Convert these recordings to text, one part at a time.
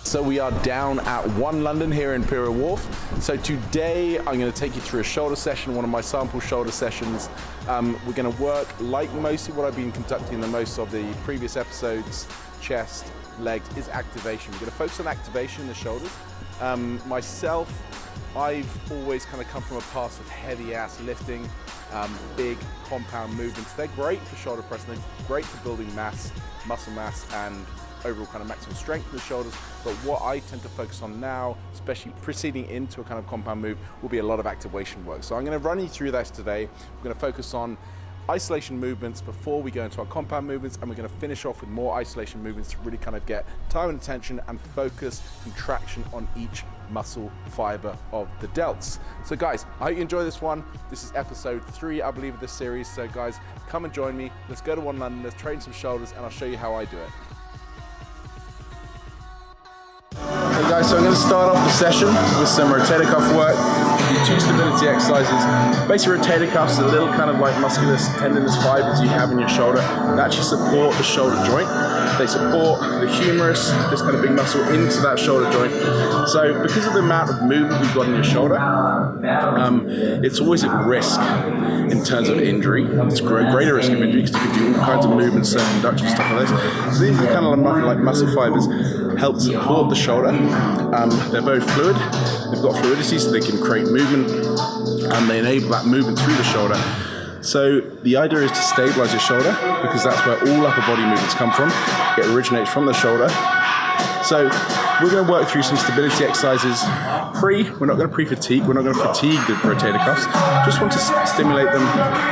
So we are down at One London here in Imperial Wharf. So today I'm going to take you through a shoulder session, one of my sample shoulder sessions. We're going to work like mostly what I've been conducting in most of the previous episodes, chest, legs, is activation. We're going to focus on activation in the shoulders. Myself, I've always kind of come from a past of heavy ass lifting, big compound movements. They're great for shoulder press, and they're great for building mass, muscle mass, and overall kind of maximum strength in the shoulders. But what I tend to focus on now, especially proceeding into a kind of compound move, will be a lot of activation work. So I'm going to run you through this today. We're going to focus on isolation movements before we go into our compound movements, and we're going to finish off with more isolation movements to really kind of get time and attention and focus contraction on each muscle fiber of the delts. So guys, I hope you enjoy this one. This is episode 3, I believe, of this series. So guys, come and join me. Let's go to One London, let's train some shoulders, and I'll show you how I do it. Okay guys, so I'm going to start off the session with some rotator cuff work. Do 2 stability exercises. Basically, rotator cuffs are little kind of like muscular tendinous fibers you have in your shoulder that actually support the shoulder joint. They support the humerus, this kind of big muscle, into that shoulder joint. So because of the amount of movement you've got in your shoulder, it's always at risk in terms of injury. It's a greater risk of injury because you can do all kinds of movements, induction, stuff like this. So these are kind of like muscle fibers, help support the shoulder. They're both fluid. They've got fluidity, so they can create movement, and they enable that movement through the shoulder. So the idea is to stabilize your shoulder, because that's where all upper body movements come from. It originates from the shoulder. So we're going to work through some stability exercises. We're not going to pre-fatigue, we're not going to fatigue the rotator cuffs. Just want to stimulate them,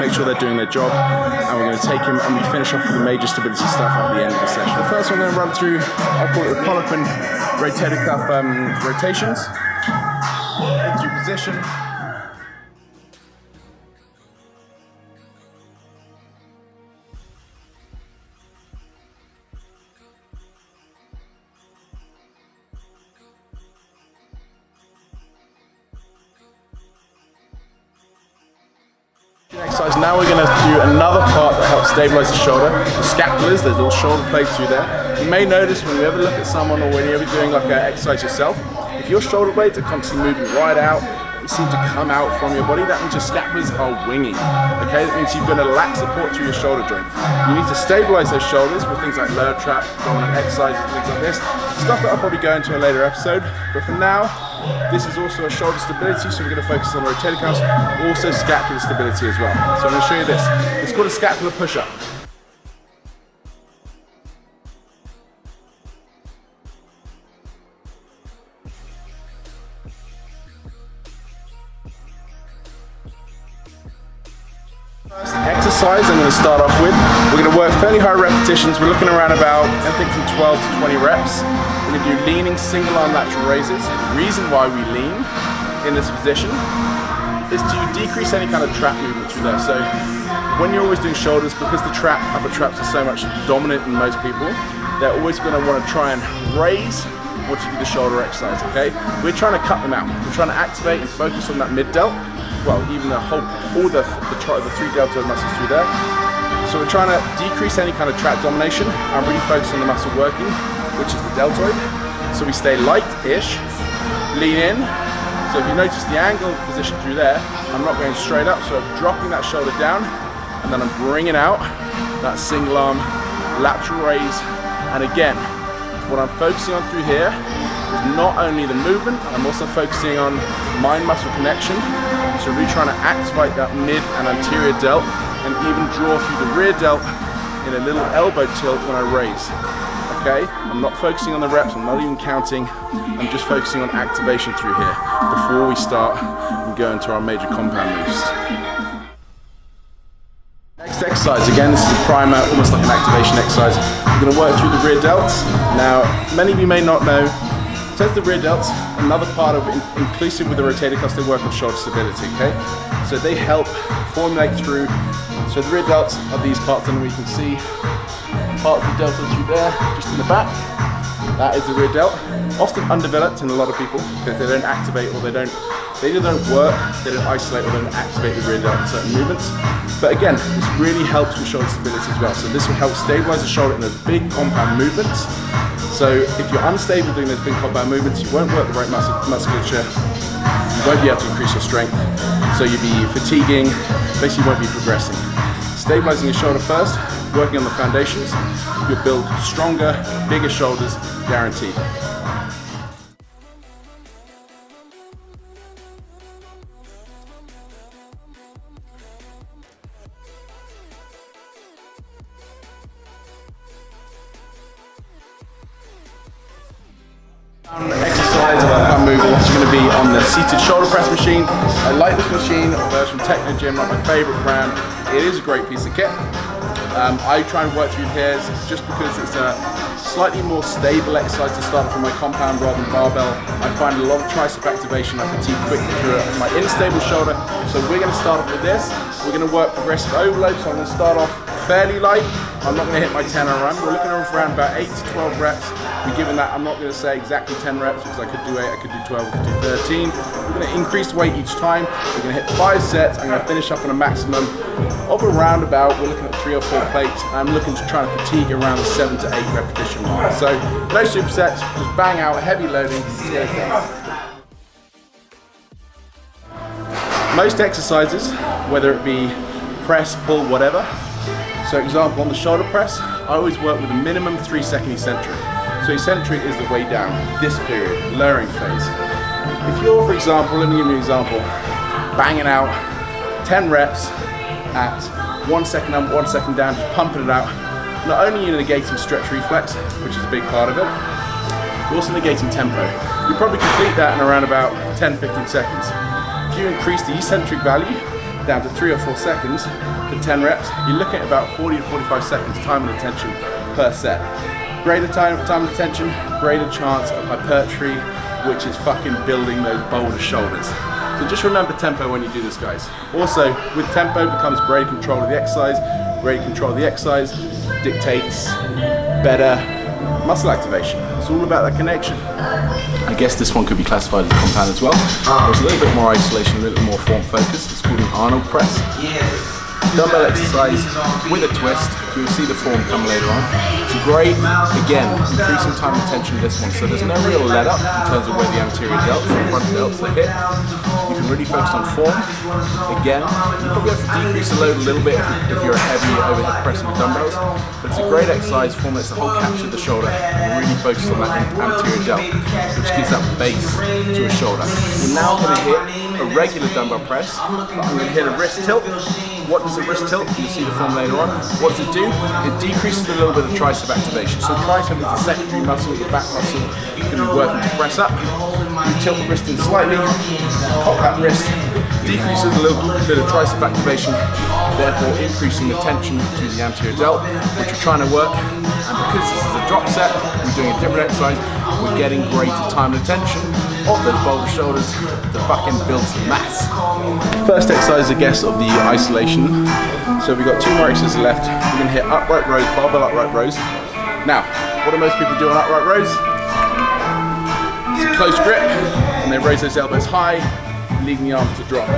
make sure they're doing their job, and we're going to take them and we finish off with the major stability stuff at the end of the session. The first one I'm going to run through, I'll call it the Poliquin rotator cuff rotations. Into position. Exercise. Now we're going to do another part that helps stabilize the shoulder, the scapulars. There's little shoulder plates through there. You may notice when you ever look at someone, or when you're ever doing like an exercise yourself, if your shoulder blades are constantly moving right out, they seem to come out from your body, that means your scapulars are winging. Okay, that means you've got a lack support through your shoulder joint. You need to stabilize those shoulders with things like lateral, dominant exercises, things like this. Stuff that I'll probably go into a later episode, but for now, this is also a shoulder stability, so we're going to focus on the rotator cuffs, also scapular stability as well. So I'm going to show you this. It's called a scapular push-up. First exercise I'm going to start off with, we're going to work fairly high repetitions. We're looking around about, I think, from 12 to 20 reps. We're going to do leaning single arm lateral raises. The reason why we lean in this position is to decrease any kind of trap movement through there. So when you're always doing shoulders, because the upper traps are so much dominant in most people, they're always going to want to try and raise once you do the shoulder exercise, okay? We're trying to cut them out. We're trying to activate and focus on that mid delt. Well, even the 3 deltoid muscles through there. So we're trying to decrease any kind of trap domination and really focus on the muscle working, which is the deltoid. So we stay light-ish, lean in. So if you notice the angle position through there, I'm not going straight up, so I'm dropping that shoulder down, and then I'm bringing out that single arm lateral raise. And again, what I'm focusing on through here is not only the movement, I'm also focusing on mind-muscle connection. So really trying to activate that mid and anterior delt, and even draw through the rear delt in a little elbow tilt when I raise. Okay, I'm not focusing on the reps, I'm not even counting, I'm just focusing on activation through here before we start and go into our major compound moves. Next exercise, again, this is a primer, almost like an activation exercise. We're going to work through the rear delts. Now, many of you may not know, in terms of the rear delts, another part of, inclusive with the rotator cuffs, they work on shoulder stability, okay? So they help formulate through, so the rear delts are these parts, and we can see part of the delta through there, just in the back. That is the rear delt. Often undeveloped in a lot of people, because they don't activate, or they either don't work, they don't isolate, or they don't activate the rear delt in certain movements. But again, this really helps with shoulder stability as well. So this will help stabilize the shoulder in those big compound movements. So if you're unstable doing those big compound movements, you won't work the right musculature, you won't be able to increase your strength, so you'll be fatiguing, basically you won't be progressing. Stabilizing your shoulder first, working on the foundations, you'll build stronger, bigger shoulders, guaranteed. Exercise I'm moving is going to be on the seated shoulder press machine. I like this machine, although it's from Techno Gym, not my favourite brand. It is a great piece of kit. I try and work through pairs just because it's a slightly more stable exercise to start from my compound rather than barbell. I find a lot of tricep activation, I fatigue quickly through my unstable shoulder. So we're going to start off with this. We're going to work progressive overload, so I'm going to start off fairly light. I'm not going to hit my 10 run. We're looking around about 8 to 12 reps. We're given that, I'm not going to say exactly 10 reps because I could do 8, I could do 12, I could do 13. We're going to increase the weight each time. We're going to hit 5 sets. I'm going to finish up on a maximum of around about, we're looking at 3 or 4 plates. I'm looking to try and fatigue around the 7 to 8 repetition mark. So no supersets, just bang out, heavy loading, get it done. Most exercises, whether it be press, pull, whatever. So example, on the shoulder press, I always work with a minimum 3-second eccentric. So eccentric is the way down, this period, lowering phase. If you're, for example, let me give you an example, banging out 10 reps at 1 second up, 1 second down, just pumping it out, not only are you negating stretch reflex, which is a big part of it, you're also negating tempo. You probably complete that in around about 10-15 seconds. If you increase the eccentric value down to 3 or 4 seconds for 10 reps, you're looking at about 40 to 45 seconds time and attention per set. Greater time and attention, greater chance of hypertrophy, which is fucking building those Boulder shoulders. So just remember tempo when you do this, guys. Also, with tempo becomes greater control of the exercise. Greater control of the exercise dictates better muscle activation. It's all about that connection. I guess this one could be classified as a compound as well. There's a little bit more isolation, a little more form focus. It's called an Arnold press. Dumbbell exercise with a twist. You'll see the form come later on. It's great, again, increasing time and tension with this one. So there's no real let up in terms of where the anterior delts and front delts are hit. You can really focus on form. Again, you probably have to decrease the load a little bit if you're a heavy overhead pressing with dumbbells. But it's a great exercise, form that's the whole capture of the shoulder and really focus on that anterior delt, which gives that base to a shoulder. We're now going to hit a regular dumbbell press. I'm going to hit a wrist tilt. What does a wrist tilt? You'll see the form later on. What does it do? It decreases a little bit of tricep activation. So tricep is the secondary muscle, the back muscle, you're going to be working to press up. You tilt the wrist in slightly, pop that wrist, decreases a little bit of tricep activation, therefore increasing the tension to the anterior delt, which we're trying to work. And because this is a drop set, we're doing a different exercise, we're getting greater time and attention of those Boulder shoulders to fucking build some mass. First exercise, I guess, of the isolation. So we've got 2 more exercises left. We're going to hit upright rows, barbell upright rows. Now, what do most people do on upright rows? It's a close grip, and they raise those elbows high, leaving the arms to drop.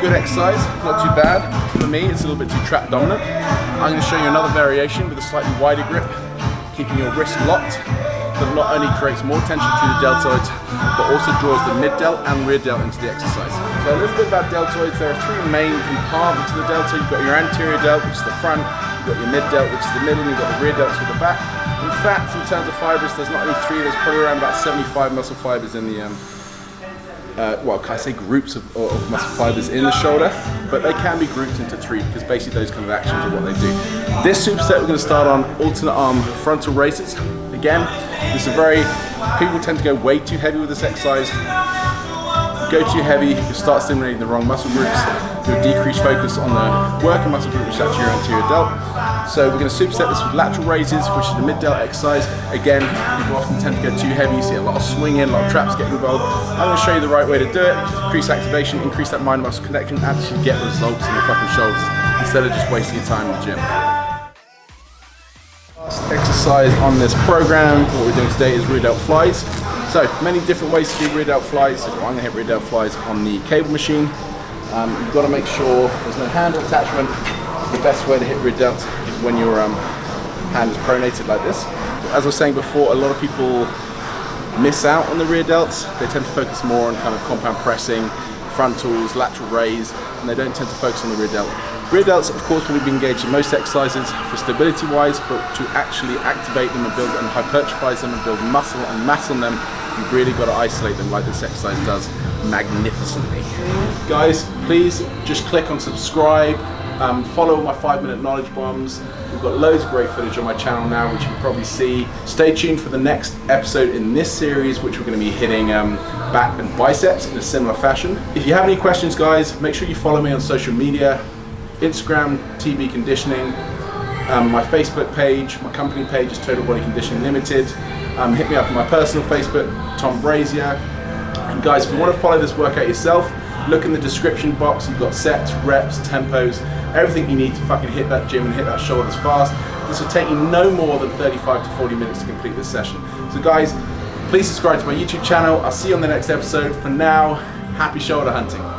Good exercise, not too bad. For me, it's a little bit too trap dominant. I'm going to show you another variation with a slightly wider grip, keeping your wrist locked. That not only creates more tension through the deltoids, but also draws the mid delt and rear delt into the exercise. So a little bit about deltoids. There are 3 main compartments of the deltoid. You've got your anterior delt, which is the front. You've got your mid delt, which is the middle. And you've got the rear delt, which is the back. In fact, in terms of fibers, there's not only 3. There's probably around about 75 muscle fibers in the well, can I say groups of muscle fibers in the shoulder, but they can be grouped into 3 because basically those kind of actions are what they do. This superset we're going to start on alternate arm frontal raises. Again, this is people tend to go way too heavy with this exercise. Go too heavy, you start stimulating the wrong muscle groups. You'll decrease focus on the working muscle group, which is actually your anterior delt. So we're going to superset this with lateral raises, which is the mid delt exercise. Again, people often tend to go too heavy. You see a lot of swinging, a lot of traps getting involved. I'm going to show you the right way to do it. Increase activation, increase that mind muscle connection, actually get results in the fucking shoulders instead of just wasting your time in the gym. Last exercise on this program, what we're doing today is rear delt flies. So many different ways to do rear delt flies. So I'm going to hit rear delt flies on the cable machine. You've got to make sure there's no handle attachment. The best way to hit rear delt is when your hand is pronated like this. Your as I was saying before, a lot of people miss out on the rear delts. They tend to focus more on kind of compound pressing, frontals, lateral raise, and they don't tend to focus on the rear delt. Rear delts, of course, will be engaged in most exercises for stability wise, but to actually activate them and build and hypertrophize them and build muscle and mass on them, you've really got to isolate them like this exercise does magnificently. Guys, please just click on subscribe, follow my 5-minute knowledge bombs. We've got loads of great footage on my channel now, which you can probably see. Stay tuned for the next episode in this series, which we're going to be hitting back and biceps in a similar fashion. If you have any questions, guys, make sure you follow me on social media, Instagram, TB Conditioning, my Facebook page, my company page is Total Body Conditioning Limited. Hit me up on my personal Facebook, Tom Brazier. And guys, if you want to follow this workout yourself, look in the description box. You've got sets, reps, tempos, everything you need to fucking hit that gym and hit that shoulders fast. This will take you no more than 35 to 40 minutes to complete this session. So guys, please subscribe to my YouTube channel. I'll see you on the next episode. For now, happy shoulder hunting.